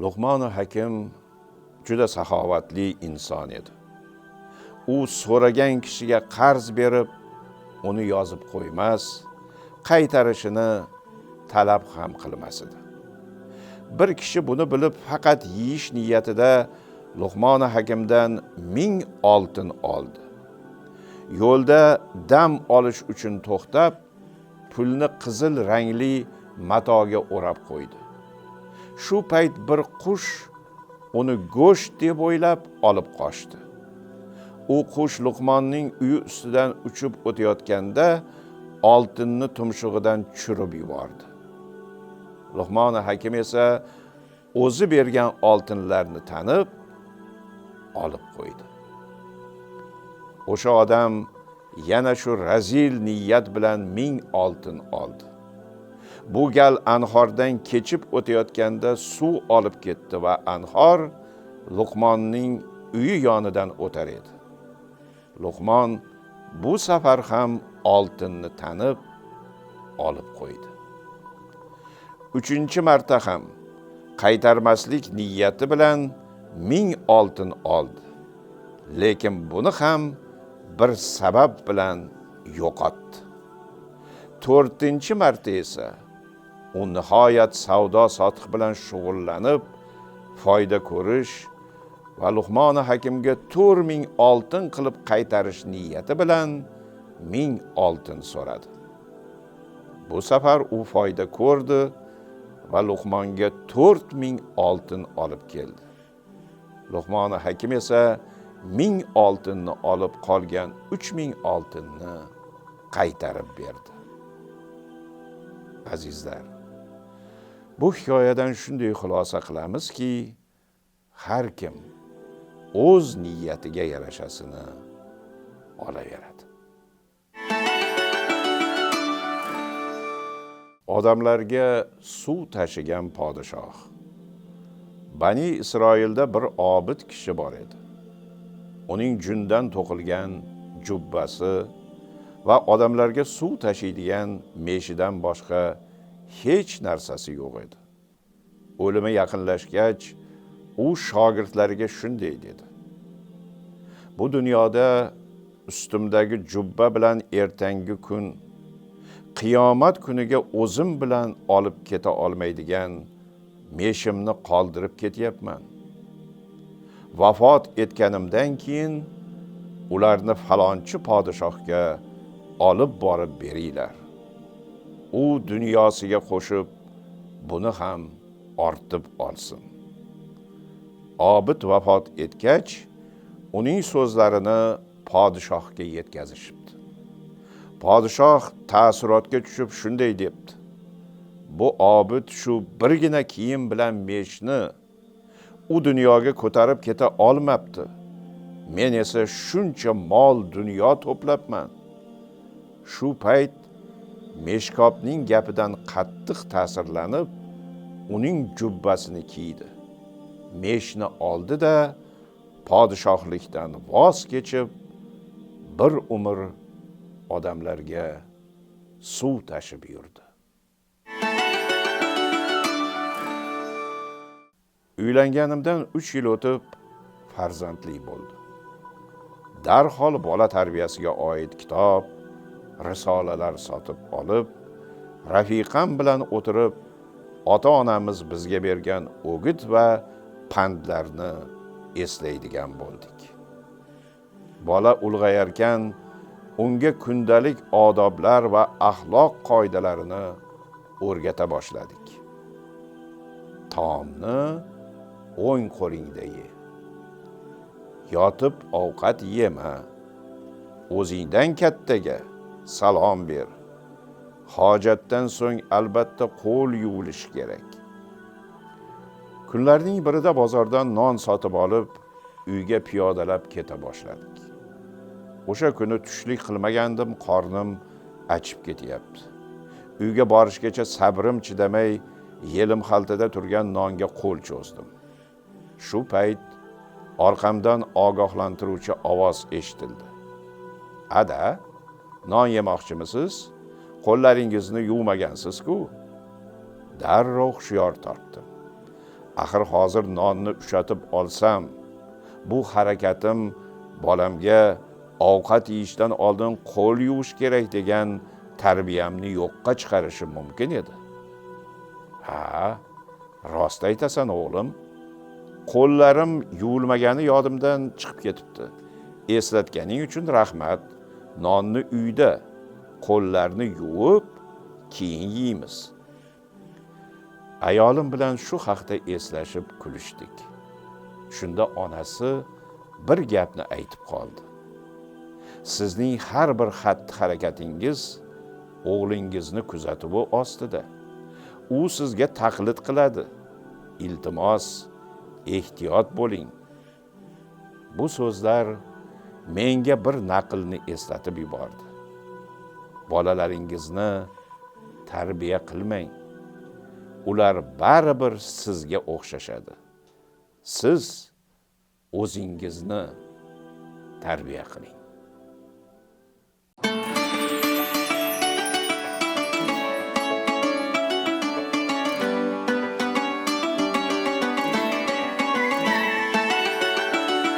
Luqmon Hakim juda saxovatli inson edi. U so'ragan kishiga qarz berib, uni yozib qo'ymas, qaytarishini talab ham qilmas edi. Bir kishi buni bilib faqat yeyish niyatida Luqmon Hakimdan 1000 oltin oldi. Yo'lda dam olish uchun to'xtab, pulni qizil rangli matoga o'rab qo'ydi. Shu payt bir qush uni go'sht deb o'ylab olib qochdi. U qush Luqmonning uyi ustidan uchib o'tayotganda oltinni tumshug'idan tushirib yubordi. Luqmon Hakim esa o'zi bergan oltinlarni tanib olib qo'ydi. O'sha odam yana shu razil niyat bilan 1000 oltin oldi. Bu gal anhordan kechib o'tayotganda suv olib ketdi va anhor Luqmonning uyi yonidan o'tar edi. Luqmon bu safar ham oltinni tanib olib qo'ydi. 3-chi marta ham qaytarmaslik niyati bilan 1000 oltin oldi. Lekin buni ham bir sabab bilan yo'qotdi. 4-chi marta esa u nihoyat savdo sotiq bilan shug'ullanib, foyda ko'rish va Luqmon Hakimga 4000 oltin qilib qaytarish niyati bilan 1000 oltin so'radi. Bu safar u foyda ko'rdi va Luqmonga 4000 oltin olib keldi. Luqmon Hakim esa 1000 oltinni olib qolgan 3000 oltinni qaytarib berdi. Azizlar, bu hikoyadan shunday xulosa qilamizki, har kim o'z niyatiga yarashasini olaveradi. Odamlarga suv tashigan podshoh. Bani Isroilda bir obid kishi bor edi. Uning jundan to'qilgan jubbasi va odamlarga suv tashiydigan meshidan boshqa hech narsasi yo'q edi. O'limi yaqinlashgach, u shogirdlariga shunday dedi: Bu dunyoda ustimdagi jubba bilan ertangi kun, qiyomat kuniga o'zim bilan olib keta olmaydigan meshimni qoldirib ketyapman. Vafot etganimdan keyin ularni falonchi podshohga olib borib beringlar. U dunyosiga qo'shib, buni ham ortib olsin. Obid vafot etgach, uning so'zlarini podshohga yetkazishibdi. Podshoh ta'sirotga tushib shunday debdi: Bu obid shu birgina kiyim bilan meshni u dunyoga ko'tarib keta olmabdi. Men esa shuncha mol dunyo to'plabman. Shu payt meshkobning gapidan qattiq ta'sirlanib, uning jubbasini kiydi. Meshni oldi-da, podshohlikdan voz kechib, bir umr odamlarga suv tashib yurdi. Uylanganimdan 3 yil o'tib farzandli bo'ldi. Darhol bola tarbiyasiga oid kitob, risolalar sotib olib, rafiqam bilan o'tirib, ota-onamiz bizga bergan o'git va pandlarni eslaydigan bo'ldik. Bola ulg'ayarkan, unga kundalik odoblar va axloq qoidalarini o'rgata boshladik. Taomni o'ng qo'lingda ye. Yotib ovqat yema. O'zingdan kattaga salom ber. Hojatdan so'ng albatta qo'l yuvilish kerak. Kunlarning birida bozordan non sotib olib, uyga piyodalab keta boshladik. O'sha kuni tushlik qilmagandim, qornim achib ketyapti. Uyga borishgacha sabrim chidamay, yelim xaltada turgan nonga qo'l cho'zdim. Shu payt orqamdan ogohlantiruvchi ovoz eshitildi. Ada, non yemoqchimisiz? Qo'llaringizni yuvmagansiz-ku. Darrov hushyor tortdim. Axir hozir nonni ushatib olsam, bu harakatim bolamga ovqat yeyishdan oldin qo'l yuvish kerak degan tarbiyamni yo'qqa chiqarishi mumkin edi. Ha, rost aytasan o'g'lim. Qo'llarim yuvilmagani yodimdan chiqib ketibdi. Eslatganing uchun rahmat. Nonni uyda qo'llarni yuvib, keyin yeymiz. Ayolim bilan shu haqda eslashib kulishdik. Shunda onasi bir gapni aytib qoldi. Sizning har bir xatti-harakatingiz o'g'lingizni kuzatuvi ostida. U sizga taqlid qiladi. Iltimos, ehtiyot bo'ling. Bu so'zlar menga bir naqlni eslatib yubordi. Bolalaringizni tarbiya qilmang. Ular baribir sizga o'xshashadi. Siz o'zingizni tarbiya qiling.